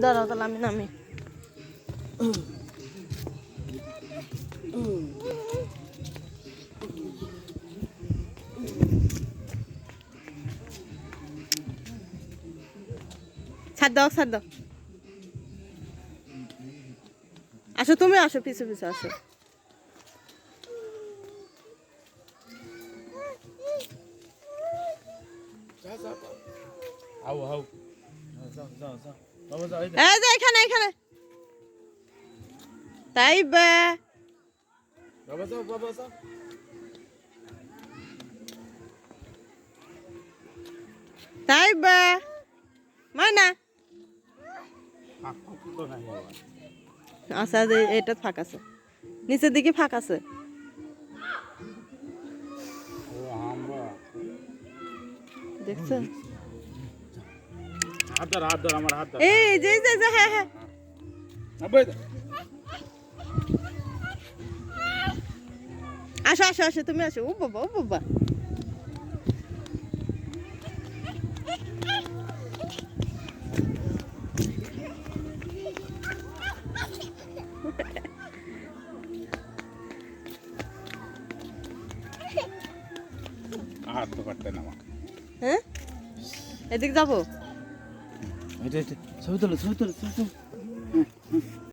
দাঁড়াও তাহলে আমি নামি। ছাড় দাও ছাড় দাও। আসো তুমি আসো, পিছু পিছু আসো। এখানে এখানে তাই বা তাই বা মানা আচ্ছা, এটা ফাঁক আছে, নিচের দিকে ফাঁক আছে। দেখছো এই যে হ্যাঁ হ্যাঁ আসো আসো আসো, তুমি আসো। ও বাবা ও বাবা, হ্যাঁ এদিক যাবো। ছবি তোলো ছবি তোলো ছবি তোলো।